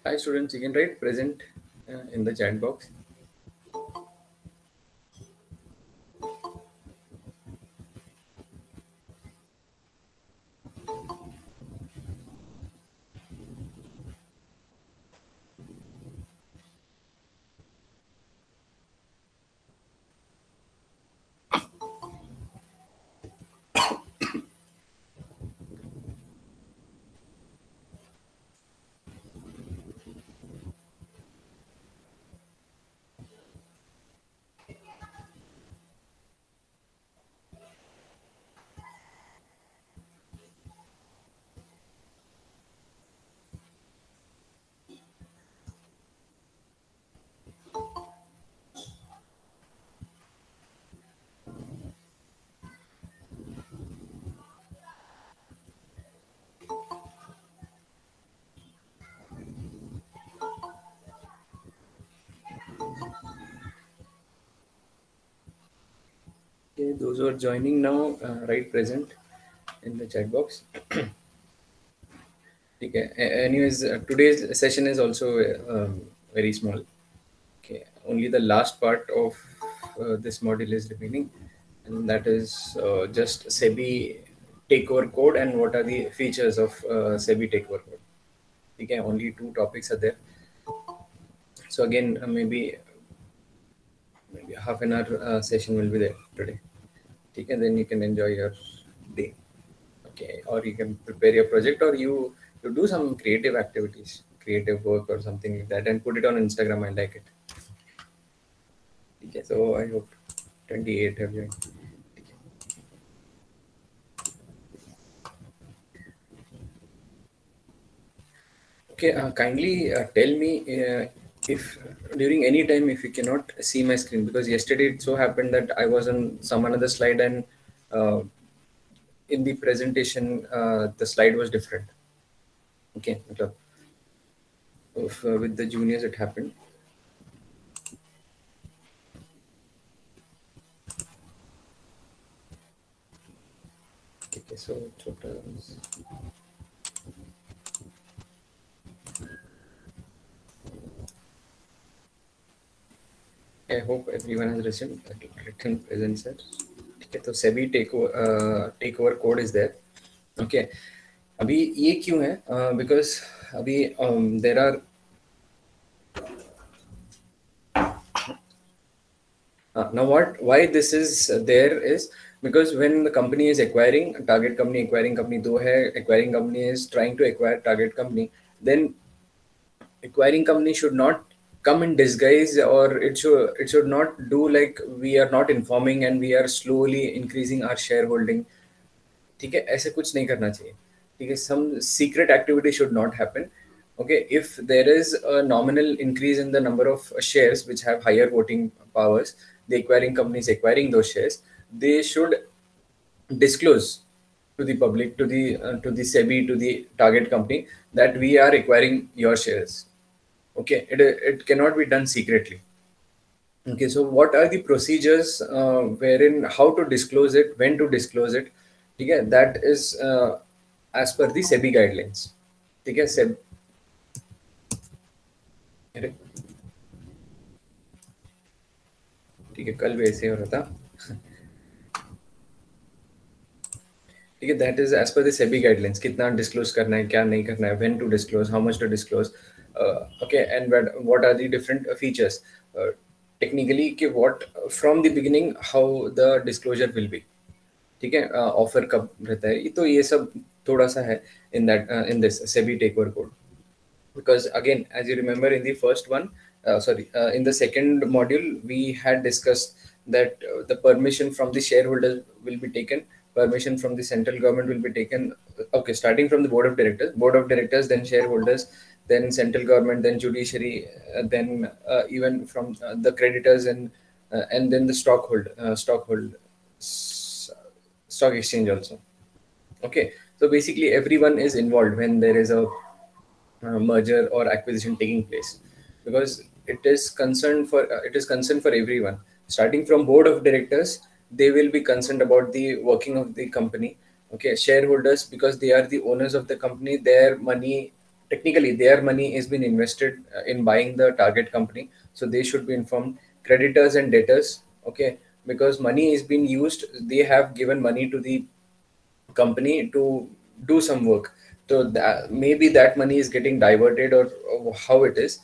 Hi students, you can write present in the chat box. Okay, those who are joining now, write present in the chat box. Okay. Anyways, today's session is also very small. Okay, only the last part of this module is remaining, and that is just Sebi takeover code and what are the features of Sebi takeover code. Okay, only two topics are there. So again, maybe half an hour session will be there today. Okay, then you can enjoy your day. Okay, or you can prepare your project, or you do some creative activities, creative work or something like that, and put it on Instagram. I like it. Okay, so I hope 28 have joined. Okay, kindly tell me if during any time if you cannot see my screen, because yesterday it so happened that I was on some another slide, and uh, in the presentation the slide was different. Okay, so if, with the juniors it happened. Okay, so totals. I hope everyone has written present, sir. Okay, तो SEBI takeover code is there. Okay, अभी ये क्यों है? Because अभी there are now what why this is there is because when the company is acquiring acquiring company दो है, acquiring company is trying to acquire target company, then acquiring company should not come in disguise, or it should not do like we are not informing and we are slowly increasing our shareholding. ठीक है, ऐसे कुछ नहीं करना चाहिए. ठीक है, some secret activity should not happen. Okay, if there is a nominal increase in the number of shares which have higher voting powers, the acquiring companies acquiring those shares, they should disclose to the public, to the SEBI, to the target company, that we are acquiring your shares. Okay, it cannot be done secretly. Okay, so what are the procedures wherein how to disclose it, when to disclose it? Okay, that is as per the SEBI guidelines. Okay, SEB. अरे, ठीक है, कल भी ऐसे हो रहा था. ठीक है, that is as per the SEBI guidelines. कितना disclose करना है, क्या नहीं करना है, when to disclose, how much to disclose. Okay, and what are the different features? Technically, कि what from the beginning how the disclosure will be. ठीक है, ऑफर कब रहता है, तो ये सब थोड़ा सा है in that in this SEBI takeover code. Because again, as you remember in the first one, in the second module we had discussed that the permission from the shareholders will be taken, permission from the central government will be taken. Okay, starting from the board of directors, then shareholders, then central government, then judiciary, then even from the creditors, and then the stock exchange also. Okay, so basically everyone is involved when there is a merger or acquisition taking place, because it is concerned for everyone, starting from board of directors. They will be concerned about the working of the company. Okay, shareholders, because they are the owners of the company, their money technically their money is been invested in buying the target company, so they should be informed. Creditors and debtors, okay, because money is being used, they have given money to the company to do some work, so that maybe that money is getting diverted, or how it is,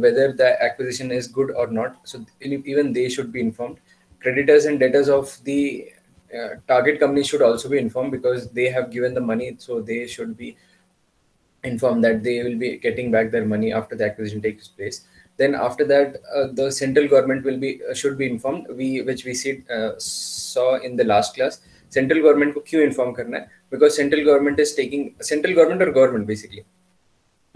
whether the acquisition is good or not, so even they should be informed. Creditors and debtors of the target company should also be informed, because they have given the money, so they should be informed that they will be getting back their money after the acquisition takes place. Then after that, the central government will be should be informed, we which we saw in the last class. Central government को क्यों inform करना है? Because central government is taking, central government or government basically,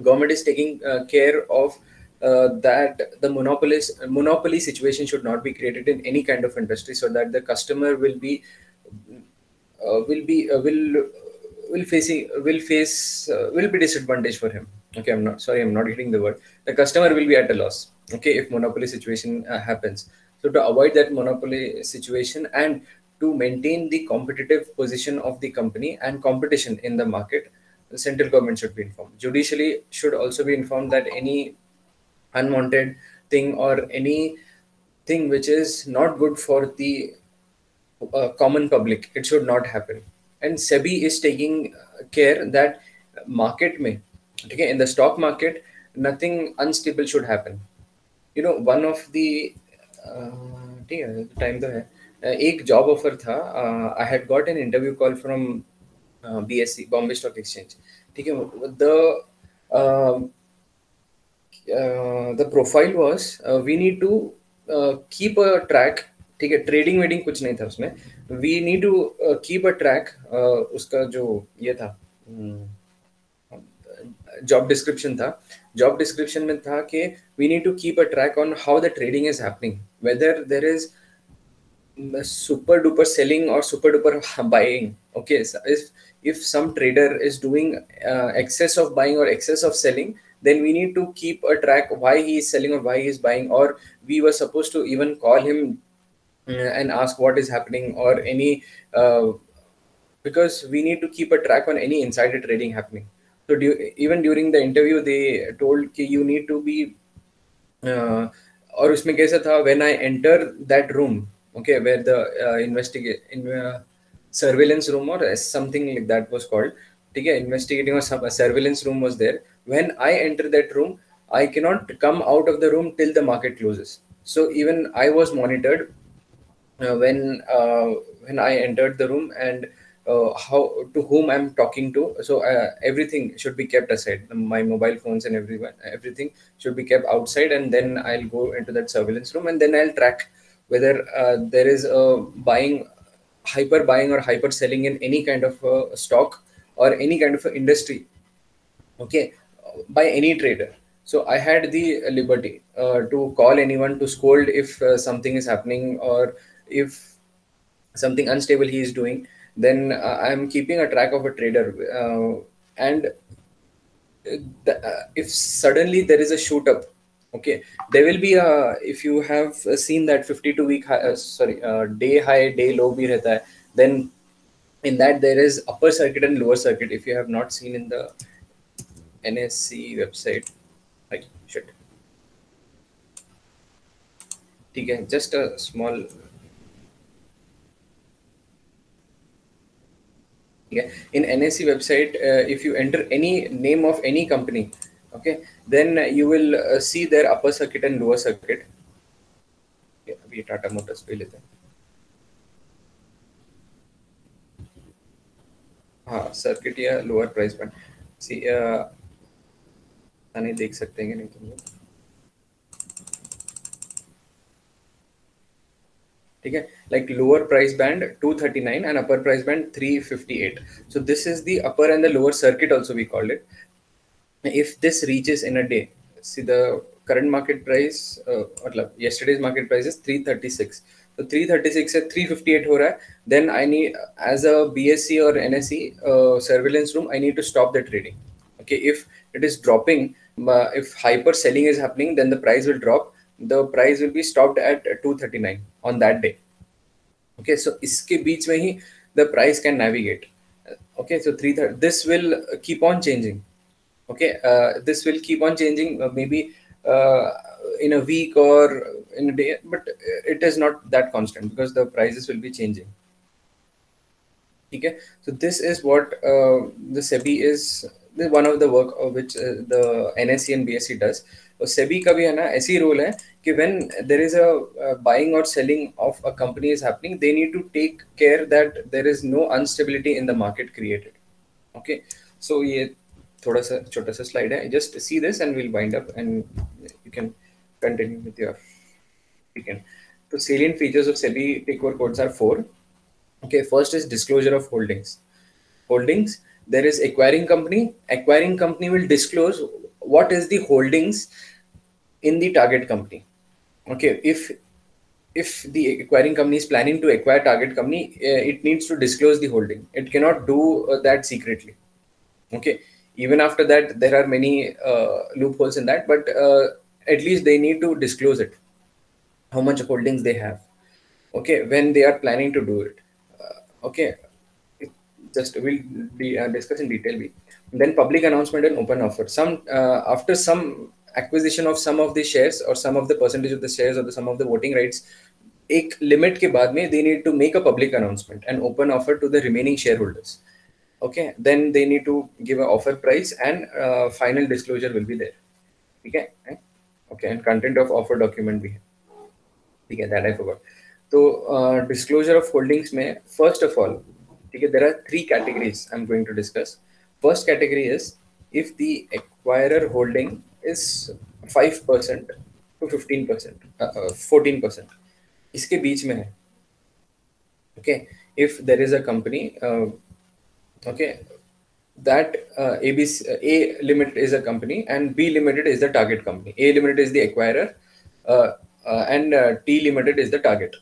government is taking care of that the monopoly situation should not be created in any kind of industry, so that the customer will be disadvantaged for him. Okay, I'm not getting the word. The customer will be at a loss, okay, if monopoly situation happens. So to avoid that monopoly situation and to maintain the competitive position of the company and competition in the market, the central government should be informed. Judiciary should also be informed that any unwanted thing or any thing which is not good for the common public, it should not happen. And Sebi is taking care that market में, okay, in the stock market, nothing unstable should happen. You know, one of the ठीक है, time तो है, एक job offer था, I had got an interview call from BSC, Bombay stock exchange, ठीक है. The profile was, we need to keep a track, ठीक है, ट्रेडिंग वेडिंग कुछ नहीं था उसमें, we need to keep a track, उसका जो ये था जॉब डिस्क्रिप्शन था, जॉब डिस्क्रिप्शन में था कि we need to keep a track on how the trading is happening, whether there is super duper selling or super duper buying. Okay, so if some trader is doing excess of buying or excess of selling, then we need to keep a track why he is selling or why he is buying, or we were supposed to even call him and ask what is happening, or any because we need to keep a track on any insider trading happening. So even during the interview they told कि you need to be और उसमें कैसा था, when I enter that room, okay, where the surveillance room or something like that was called, ठीक है, investigating or some surveillance room was there. When I enter that room, I cannot come out of the room till the market closes. So even I was monitored when I entered the room, and how to whom I'm talking to. So everything should be kept aside. My mobile phones and everything should be kept outside, and then I'll go into that surveillance room, and then I'll track whether there is a hyper buying or hyper selling in any kind of stock or any kind of industry, okay, by any trader. So I had the liberty to call anyone, to scold if something is happening, or if something unstable he is doing. Then I'm keeping a track of a trader, and if suddenly there is a shoot up, okay, there will be a, if you have seen that 52-week day high day low bhi rehta hai, then in that there is upper circuit and lower circuit. If you have not seen in the NSE website, like shit, ठीक है, just a small, in NSE website, if you enter any name of any company, okay, then you will see their upper circuit and lower circuit. अभी Tata Motors पे लेते हैं, हाँ, circuit या lower price band, सी नहीं देख सकते हैं नहीं तुम लोग, ठीक है, like lower price band 239 and upper price band 358. So this is the upper and the lower circuit also we called it. If this reaches in a day, see the current market price, मतलब yesterday's market price is 336. So 336 से 358 हो रहा है, then I need, as a BSC or NSE surveillance room, I need to stop the trading. Okay, if it is dropping, if hyper selling is happening, then the price will drop. The price will be stopped at 239 on that day. Okay, so इसके बीच में ही the price can navigate. Okay, so this will keep on changing. Okay, this will keep on changing, maybe uh, in a week or in a day, but it is not that constant because the prices will be changing. Okay, so this is what the SEBI is, one of the work of which the NSE and BSE does. तो SEBI का भी है ना ऐसी role है कि when there is a buying or selling of a company is happening, they need to take care that there is no instability in the market created. Okay, so ये थोड़ा सा छोटा सा slide है. Just see this and we'll wind up and you can continue with your weekend. So salient features of SEBI takeover codes are four. Okay, first is disclosure of holdings. Holdings, there is acquiring company. Acquiring company will disclose what is the holdings in the target company. Okay, if the acquiring company is planning to acquire target company, it needs to disclose the holding. It cannot do that secretly. Okay, even after that, there are many loopholes in that, but at least they need to disclose it, how much holdings they have. Okay, when they are planning to do it. Okay, just we'll be discuss in detail. Then public announcement and open offer. Some after some acquisition of some of the shares or some of the percentage of the shares or the some of the voting rights, एक limit के बाद में they need to make a public announcement and open offer to the remaining shareholders. Okay, then they need to give an offer price and final disclosure will be there. Okay, okay, and content of offer document भी है. ठीक है, that I forgot. तो disclosure of holdings में first of all, ठीक है, there are three categories I'm going to discuss. First category is if the acquirer holding is 5% to 15%, 14%, इसके बीच में है. Okay, if there is a company, okay, that ABC, A Limited is a company and B Limited is the target company. A Limited is the acquirer and T Limited is the target.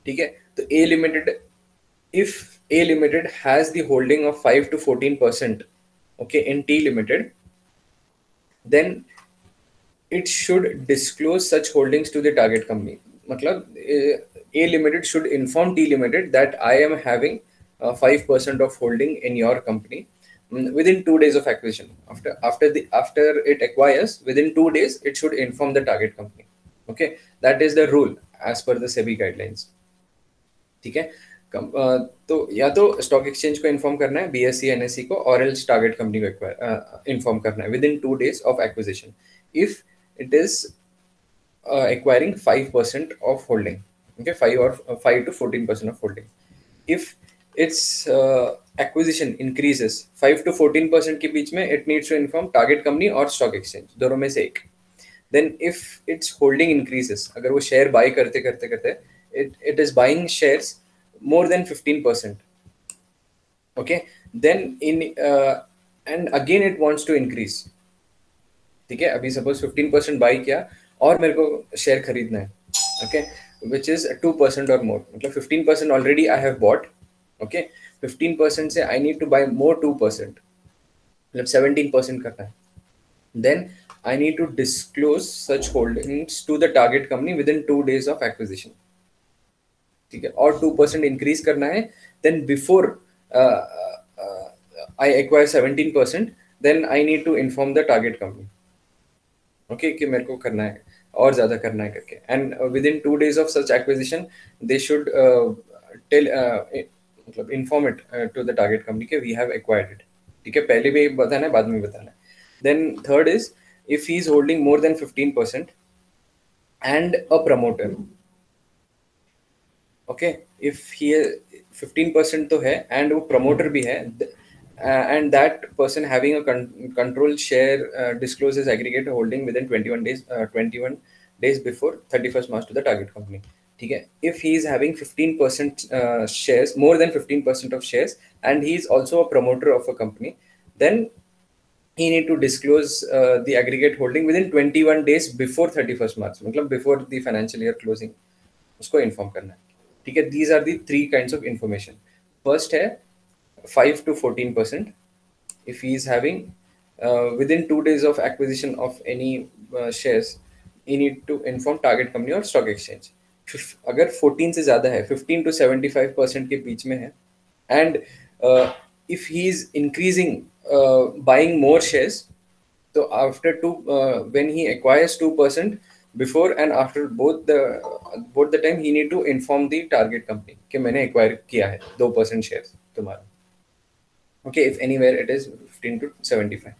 ठीक है, तो A Limited, if A Limited has the holding of 5 to 14%, okay, in T Limited, then it should disclose such holdings to the target company. मतलब A Limited should inform T Limited that I am having 5% of holding in your company within 2 days of acquisition. After it acquires, within 2 days, it should inform the target company. Okay, that is the rule as per the SEBI guidelines. ठीक है, तो या तो stock exchange को inform करना है, BSE NSE को, और एल्स टारगेट कंपनी को इन्फॉर्म करना है with in 2 days of acquisition if it is acquiring 5% of holding. Okay, 5 to 14% of holding. If its acquisition increases 5 to 14% के बीच में, it needs to inform target company और stock exchange, दोनों में से एक. Then if its holding increases, अगर वो share bye करते करते करते it is buying shares more than 15%. Okay, then and again it wants to increase. ठीक है, अभी सपोज 15% बाई किया और मेरे को शेयर खरीदना है. ओके, विच इज 2% और मोर, मतलब 15% already I have bought. Okay, 15% से I need to buy more 2%, मतलब 17% करना है. Then I need to disclose such holdings to the target company within 2 days of acquisition. ठीक है, और 2% इंक्रीज करना है. Then before I acquire 17%, then I need to inform the target company. Okay, कि मेरे को करना है और ज्यादा करना है करके. And within 2 days of such acquisition they should tell, मतलब inform it to the target company के वी हैव एक्वायर्ड इट. ठीक है, पहले भी बताना है, बाद में बताना है. Then third is if he is holding more than 15% and a promoter. Okay, if he 15% तो है एंड वो प्रमोटर भी है, and that person having a control share discloses aggregate holding within 21 days before 31st March to the target company. ठीक है, if he is having 15% shares, more than 15% of shares, and he is also a promoter of a company, then he need to disclose the aggregate holding within 21 days before 31st March, मतलब before the financial year closing, उसको inform करना है. ठीक है, these are the 3 kinds of information. First है 5 to 14%. If he is having within 2 days of acquisition of any shares, he need to inform target company or stock exchange. अगर 14 से ज़्यादा है, 15 to 75% के बीच में है, and if he is increasing buying more shares, So after when he acquires 2%, before and after both the time he need to inform the target company कि मैंने acquire किया है 2% shares तुम्हारा. Okay, if anywhere it is 15 to 75.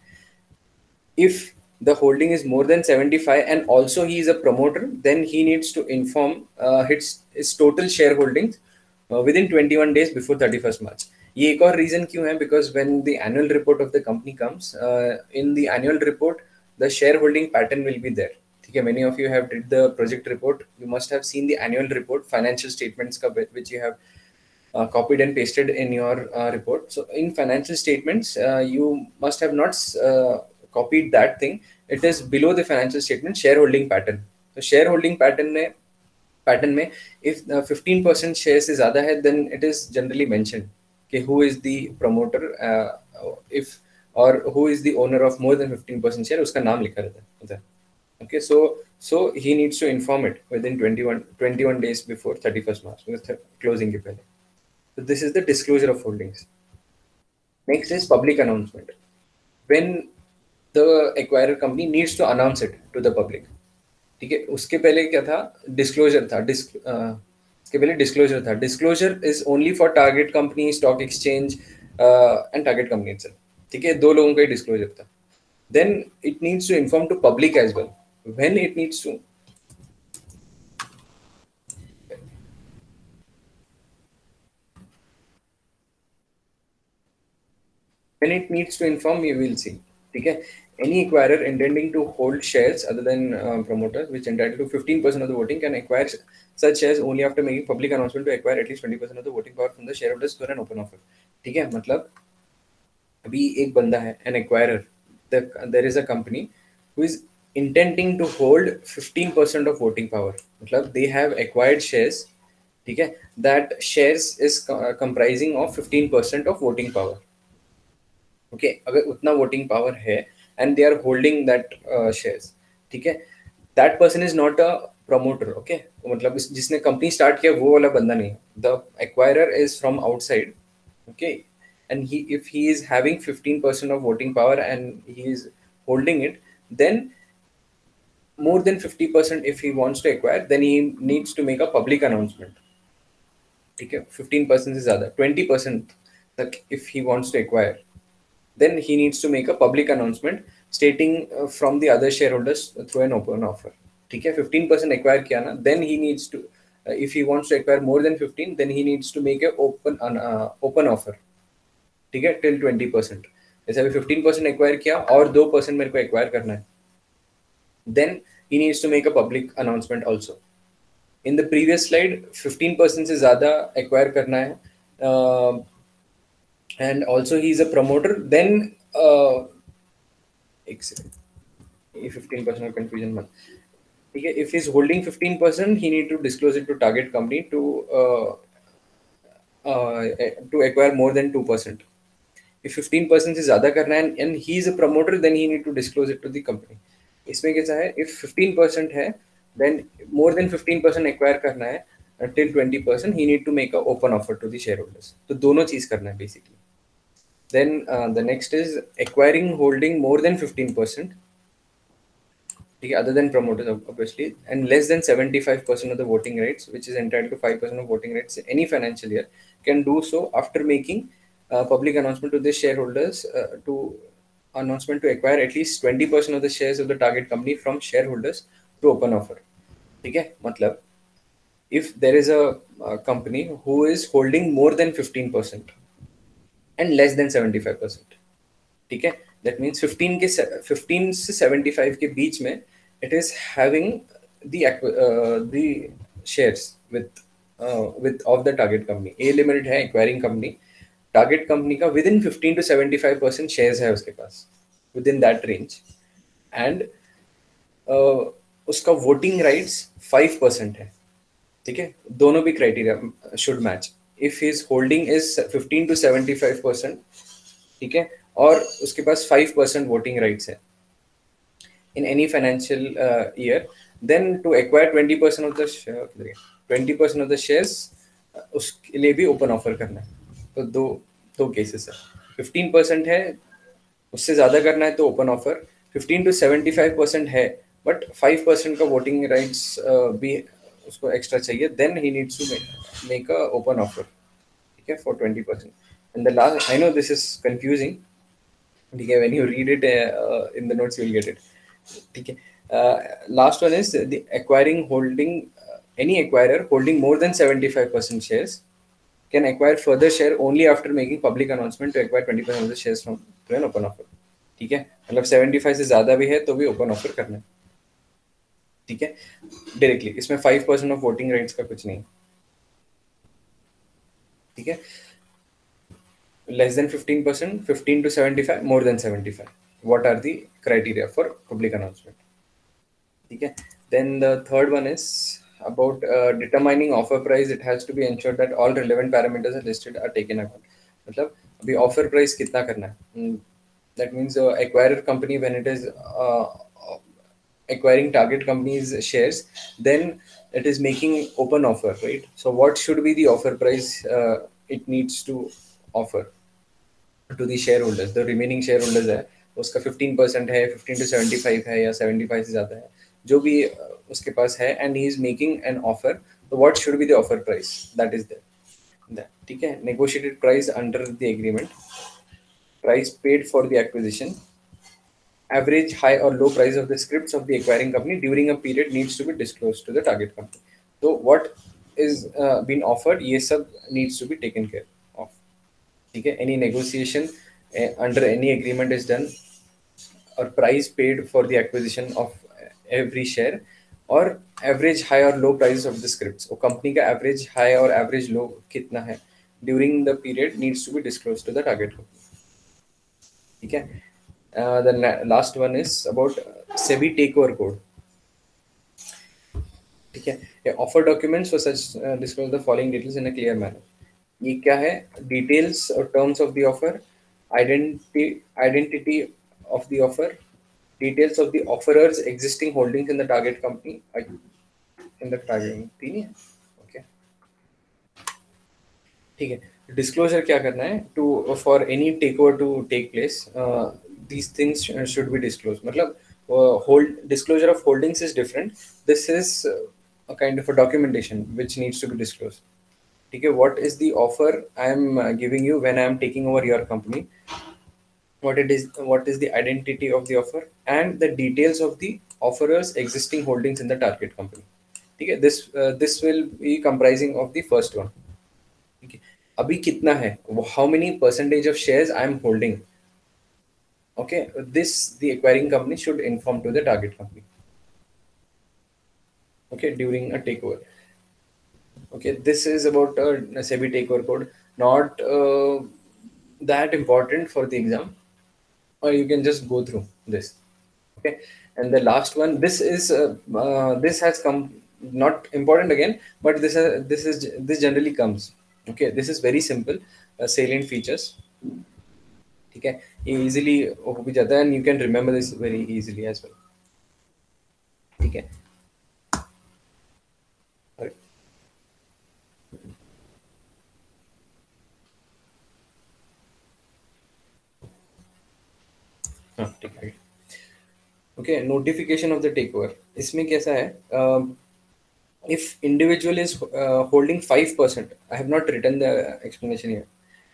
If the holding is more than 75 and also he is a promoter, then he needs to inform his total shareholdings within 21 days before 31st March. ये एक और reason क्यों है? Because when the annual report of the company comes, in the annual report, the shareholding pattern will be there. ठीक है, many of you have read the project report. You must have seen the annual report, financial statements का which you have copied and pasted in your report. So in financial statements, you must have not copied that thing. It is below the financial statement shareholding pattern. So shareholding pattern में if 15% shares is ज़्यादा है, then it is generally mentioned कि who is the promoter, if or who is the owner of more than 15% share, उसका नाम लिखा रहता है उधर. Okay, so he needs to inform it within 21 days before 31st March, closing के पहले. So this is the disclosure of holdings. Next is public announcement. When the acquirer company needs to announce it to the public. ठीक है, उसके पहले क्या था? Disclosure था. उसके पहले डिस्क्लोजर था. Disclosure is only for target company, stock exchange and target company itself. ठीक है, दो लोगों का ही डिस्क्लोजर था. Then it needs to inform to public as well. When it needs to inform, you will see. Okay, any acquirer intending to hold shares other than promoters which entitled to 15% of the voting can acquire such shares only after making public announcement to acquire at least 20% of the voting power from the shareholders through an open offer. ठीक है, मतलब अभी एक बंदा है, an acquirer, there is a company who is intending to hold 15% of voting power. मतलब they have acquired shares. ठीक है, that shares is comprising of 15% of voting power. Okay, अगर उतना वोटिंग पावर है and they are holding that shares, ठीक है, that person is not a promoter. Okay, मतलब जिसने कंपनी स्टार्ट किया वो वाला बंदा नहीं. The acquirer is from outside. Okay, and he if he is having 15% of voting power and he is holding it, then more than 50% if he wants to acquire, then he needs to make a public announcement. ठीक है, 15% से ज़्यादा 20% तक if he wants to acquire, then he needs to make a public announcement stating from the other shareholders through an open offer. ठीक है, 15% acquire किया ना, then he needs to if he wants to acquire more than 15, then he needs to make a open offer. ठीक है, till 20%. जैसे अभी 15% acquire किया और 2% मेरे को acquire करना है, then he needs to make a public announcement also. In the previous slide, 15% से ज़्यादा acquire करना है, and also he is a promoter, then एक second, ये 15% of confusion मत. ठीक है, if he is holding 15%, he need to disclose it to target company to acquire more than 2%. If 15% से ज़्यादा करना है and he is a promoter, then he need to disclose it to the company. इसमें कैसा है, if 15% है, then more than 15% acquire करना है till 20%, he need to make a open offer to the shareholders. तो दोनों चीज करना है basically. Then the next is acquiring holding more than 15%, other than promoters obviously, and less than 75% of the voting rights, which is entitled to 5% of voting rights any financial year, can do so after making public announcement to the shareholders to acquire at least 20% of the shares of the target company from shareholders through open offer. ठीक है, मतलब if there is a company who is holding more than 15% and less than 75%, ठीक है, that means 15 से 75 के बीच में it is having the shares with of the target company. A limited है acquiring company, target company का within 15 to 75% shares है उसके पास within that range, and उसका voting rights 5% है. ठीक है, दोनों भी criteria should match. If his holding is 15 to 75%, ठीक है, और उसके पास 5% voting rights है in any financial year, then to acquire 20% of the shares उसके लिए भी open offer करना है. तो दो केसेस है. 15% है, उससे ज़्यादा करना है तो open offer, 15 to 75% है, बट 5% का वोटिंग राइट्स भी उसको एक्स्ट्रा चाहिए, then he needs to make a open offer, ठीक है, for 20%. And the last, I know this is confusing, ठीक है, when you read it in the notes you will get it, ठीक है. Last one is the acquiring holding, any acquirer holding more than 75% shares can acquire further share only after making public announcement to acquire 20% of the shares from through an open offer. ठीक है, मतलब 75 से ज्यादा भी है तो भी open offer करना है, ठीक है, डायरेक्टली. इसमें 5% ऑफ वोटिंग राइट्स का कुछ नहीं, ठीक है. Less than 15%, 15 to 75, more than 75, what are the criteria for public announcement, ठीक है. Then the third one is about determining offer price. It has to be ensured that all relevant parameters are listed are taken account. मतलब अभी offer price कितना करना है, that means acquirer company when it is acquiring target company's shares, then it is making open offer, right? So what should be the offer price it needs to offer to the shareholders, the remaining shareholders है, उसका 15% है, 15 to 75 है, या 75 से ज़्यादा है, जो भी उसके पास है, and he is making an offer, so what should be the offer price that is there, ठीक है. Negotiated price under the agreement, price paid for the acquisition, average high or low price of the scripts of the acquiring company during a period needs to be disclosed to the target company. So what is been offered, ये सब needs to be taken care of, ठीक है. Any negotiation under any agreement is done, or price paid for the acquisition of every share, और average high or low price of the scripts, वो company का average high और average low कितना है during the period needs to be disclosed to the target company, ठीक है. The last one is about Sebi takeover code, ठीक है. Offer documents for such disclose the following details in a clear manner. ये क्या है, details और terms of the offer, identity of the offer, details of the offerors existing holdings in the target company, in the target, ठीक है, okay, ठीक है. Disclosure क्या करना है, to for any takeover to take place, these things should be disclose, मतलब hold disclosure of holdings is different, this is a kind of a documentation which needs to be disclosed, ठीक है. What is the offer I am giving you when I am taking over your company, what is the identity of the offer, and the details of the offerer's existing holdings in the target company, ठीक है. This will be comprising of the first one, ठीक है. अभी कितना है, how many percentage of shares I am holding, okay, this the acquiring company should inform to the target company, okay, during a takeover. Okay, this is about a Sebi takeover code, not that important for the exam, or you can just go through this. Okay, and the last one, this has come, not important again, but this generally comes. Okay, this is very simple, salient features. ठीक है, ये easily हो भी जाता है, and you can remember this very easily as well, ठीक है. हाँ, ठीक है. Okay, notification of the takeover, इसमें कैसा है, if individual is holding 5%, I have not written the explanation here,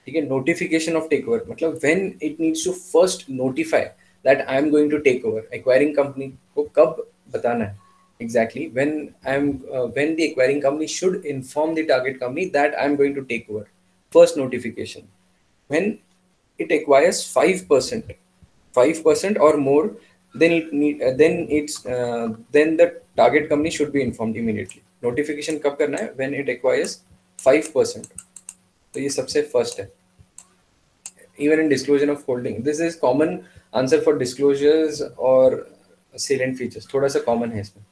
ठीक है. नोटिफिकेशन ऑफ टेक ओवर मतलब when it needs to first notify that I am going to take over, acquiring company को कब बताना है exactly, when the acquiring company should inform the target company that I am going to take over, first notification, when it acquires 5% or more, then then the target company should be informed immediately. Notification कब करना है, when it acquires 5%, तो ये सबसे first है. Even in disclosure of holding, this is common answer for disclosures or salient features, थोड़ा सा common है इसमें,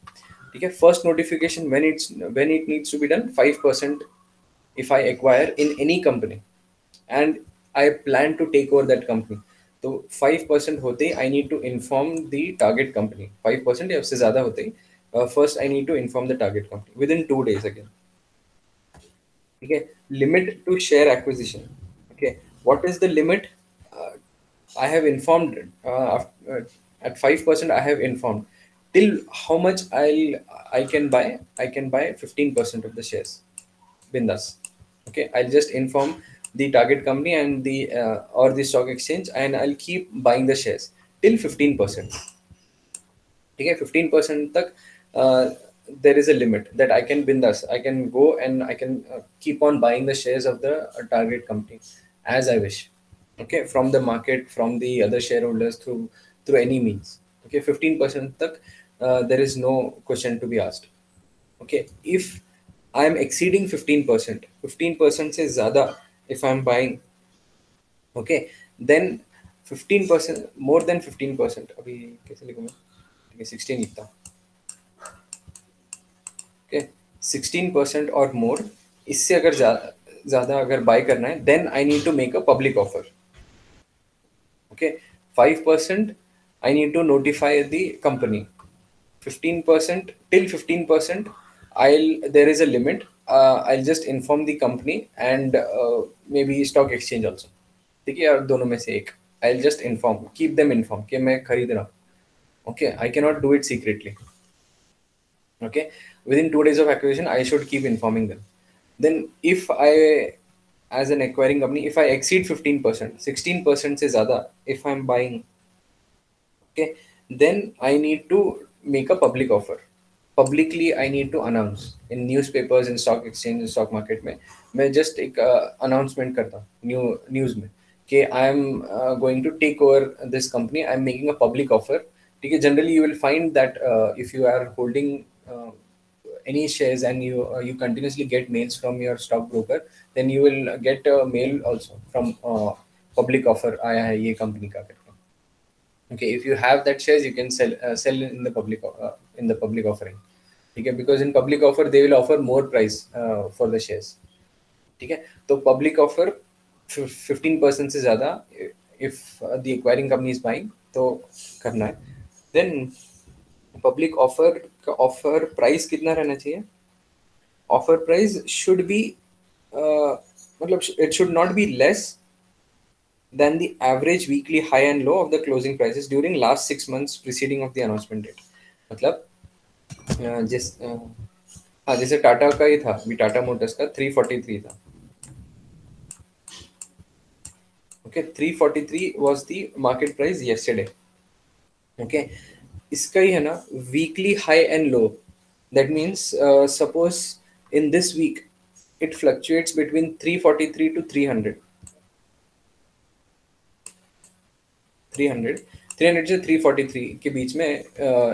ठीक है. First notification when it needs to be done, 5% if I acquire in any company and I plan to take over that company, तो 5% होते ही I need to inform the target company, 5% या उससे ज़्यादा होते ही first I need to inform the target company within 2 days again, ठीक है. Limit to share acquisition, okay, what is the limit, I have informed at 5% I have informed till how much I can buy. I can buy 15% of the shares. Bindas. Okay, I'll just inform the target company and the or the stock exchange, and I'll keep buying the shares till 15%. ठीक है 15% तक there is a limit that I can bindas. I can go and I can keep on buying the shares of the target company as I wish. Okay, from the market, from the other shareholders, through any means. Okay, 15% tak there is no question to be asked. Okay, if I am exceeding 15%, 15% से ज़्यादा if I am buying, okay, then 15%, more than 15%, अभी कैसे लिखूँ मैं, ठीक है 16 लिखता हूँ. Okay, 16% और more, इससे अगर ज़्यादा अगर buy करना है, then I need to make a public offer. Okay, 5% I need to notify the company. 15% till 15%, there is a limit. I'll just inform the company and maybe stock exchange also. ठीक है यार, दोनों में से एक. I'll just inform, keep them informed कि मैं खरीद रहा हूँ. Okay, I cannot do it secretly. Okay, within 2 days of acquisition I should keep informing them. Then if I, as an acquiring company, if I exceed 15%, 16% से ज़्यादा if I'm buying, okay, then I need to make a public offer. Publicly I need to announce in newspapers, in stock exchange, in stock market में मैं just एक announcement करता हूँ news में कि I am going to take over this company. I am making a public offer. ठीक है, generally you will find that if you are holding any shares and you continuously get mails from your stock broker, then you will get a mail also from public offer आया है ये company का करके. Okay, if you have that shares, you can sell in the public offering. ठीक है, because in public offer they will offer more price for the shares. ठीक है, तो public offer 15% से ज़्यादा if the acquiring company is buying तो करना है. Then public offer का offer price कितना रहना चाहिए? Offer price should be मतलब it should not be less than the average weekly high and low of the closing prices during last 6 months preceding of the announcement date. मतलब हाँ, जैसे टाटा का ही था, अभी टाटा मोटर्स का 343 था. Okay, 343 was the market price yesterday. Okay, इसका ही है ना weekly high and low. That means suppose in this week it fluctuates between 343 to 300. 300 से 343 के बीच में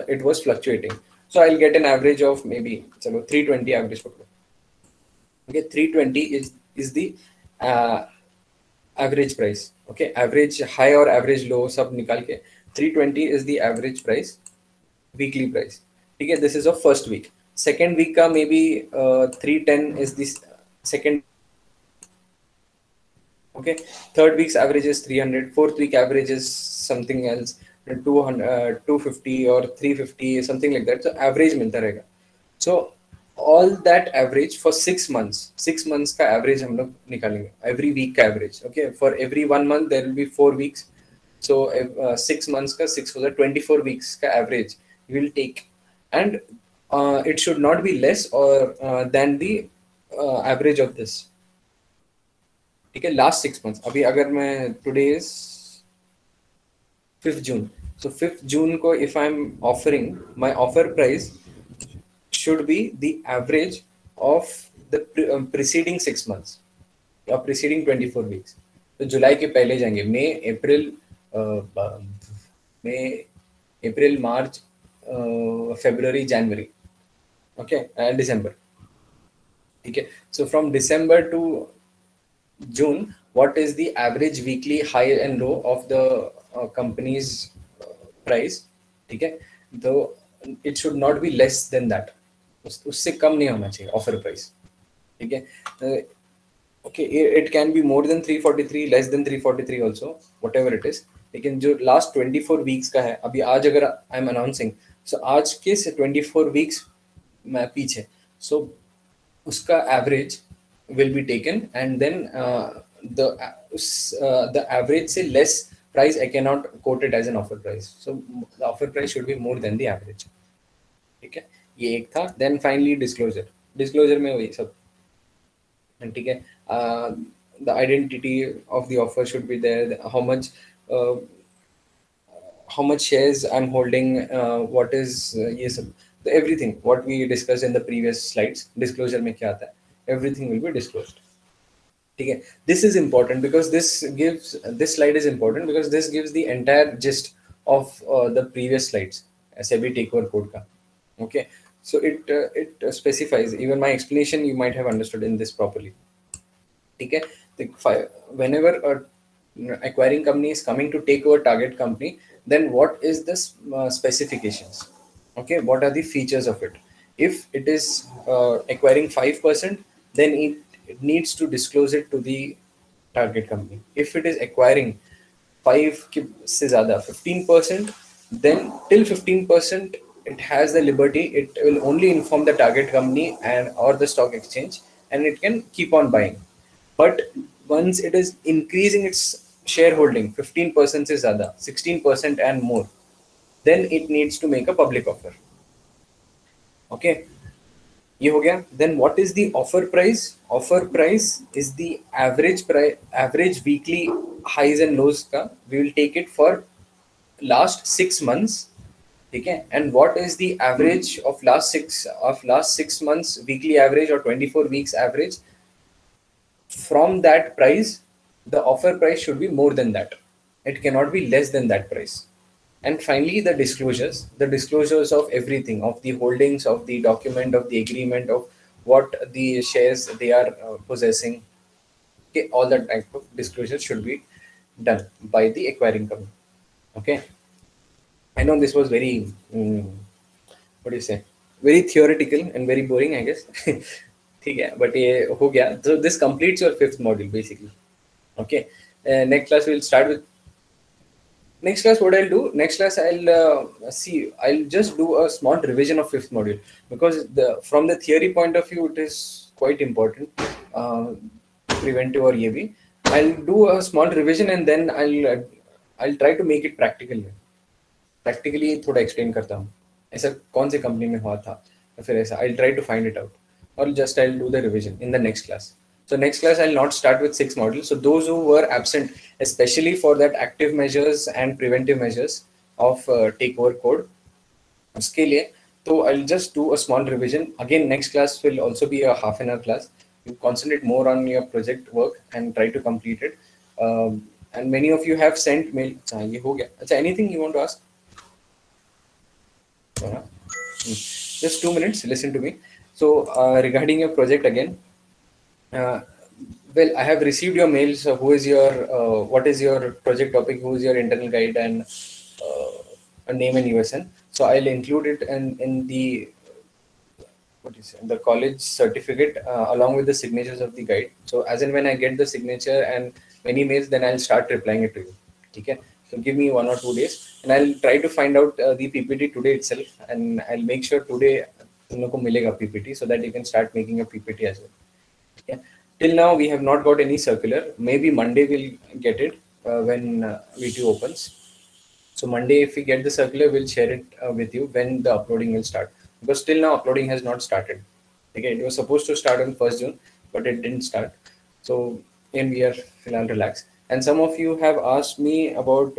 it was fluctuating. So I'll get an average of maybe चलो 320 average पकड़ो. Okay, 320 is the average price. Okay, average high और average low सब निकाल के 320 is the average price, weekly price. ठीक है, this is of first week. Second week का maybe 310 is this second. Okay, third week's average is 300, fourth week average is something else, 200, 250 or 350, something like that. So average मिलता रहेगा. So all that average for 6 months, 6 months का average हम लोग निकालेंगे, every week का average. Okay, for every 1 month there will be 4 weeks. So 6 months का 6 होगा, 24 weeks का average you will take, and it should not be less or than the average of this. ठीक है, last 6 months. अभी अगर मैं today is 5th June, so 5th June को if I'm offering, my offer price should be the average of the preceding 6 months or preceding 24 weeks. तो जुलाई के पहले जाएंगे, अप्रैल मार्च फरवरी जनवरी, ओके, एंड दिसंबर. ठीक है, so from December to June, what is the average weekly high and low of the company's price? ठीक है, तो it should not be less than that. उससे कम नहीं होना चाहिए offer price. ठीक है, okay, it can be more than 343, less than 343 also, whatever it is. लेकिन जो last 24 weeks का है, अभी आज अगर I am announcing, so आज के से 24 weeks मैं पीछे, so उसका average will be taken, and then the average से less price, I cannot quote it as an offer price. So the offer price should be more than the average. ठीक है, ये एक था. Then finally disclosure में वही सब. ठीक है, the identity of the offer should be there, uh, how much shares I'm holding, what is yes, everything what we discussed in the previous slides. Disclosure में क्या आता है, everything will be disclosed. ठीक है, this is important because this slide is important because this gives the entire gist of the previous slides, Sebi takeover code ka. Okay, so it specifies, even my explanation you might have understood in this properly. ठीक है, whenever a acquiring company is coming to take over target company, then what is the specifications? Okay, what are the features of it? If it is acquiring 5%, then it needs to disclose it to the target company. If it is acquiring 5 से ज़्यादा 15%, then till 15% it has the liberty, it will only inform the target company and or the stock exchange, and it can keep on buying. But once it is increasing its shareholding 15% से ज़्यादा 16% and more, then it needs to make a public offer. Okay, ये हो गया. Then what is the offer price? Offer price is the average weekly highs and lows का. We will take it for last 6 months. ठीक है, and what is the average of last six months weekly average or 24 weeks average? From that price, the offer price should be more than that. It cannot be less than that price. And finally, the disclosures of everything, of the holdings, of the document, of the agreement, of what the shares they are possessing. Okay, all that type of disclosure should be done by the acquiring company. Okay, I know this was very, what do you say, very theoretical and very boring, I guess. ठीक है, but ये हो गया. So this completes your 5th module basically. Okay, next class we'll start with. Next class, what I'll do? Next class, I'll just do a small revision of 5th module because from the theory point of view, it is quite important. Preventive or ये भी. I'll do a small revision and then I'll try to make it practical. Practically थोड़ा explain करता हूँ. ऐसा कौन से company में हुआ था? फिर ऐसा I'll try to find it out, or just I'll do the revision in the next class. So next class, I'll not start with 6 modules. So those who were absent, especially for that active measures and preventive measures of takeover code, उसके लिए, so I'll just do a small revision. Again, next class will also be a half-an-hour class. You concentrate more on your project work and try to complete it. And many of you have sent mail. ये हो गया. अच्छा, anything you want to ask? Just 2 minutes. Listen to me. So regarding your project again. Well, I have received your mails. Who is your, what is your project topic? Who is your internal guide and a name and USN. So I'll include it in the, what is it, the college certificate along with the signatures of the guide. So as and when I get the signature and many mails, then I'll start replying it to you. Okay. So give me 1 or 2 days and I'll try to find out the PPT today itself, and I'll make sure today तुम लोग को मिलेगा PPT so that you can start making a PPT as well. Yeah. Till now, we have not got any circular. Maybe Monday we'll get it when V2 opens. So Monday, if we get the circular, we'll share it with you when the uploading will start. Because till now, uploading has not started. Okay, it was supposed to start on 1st June, but it didn't start. So, and we are relaxed. And some of you have asked me about.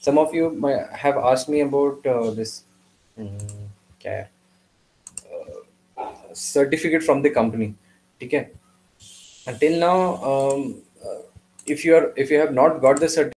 Some of you have asked me about this. Certificate from the company. Okay. Until now, if you have not got the certificate.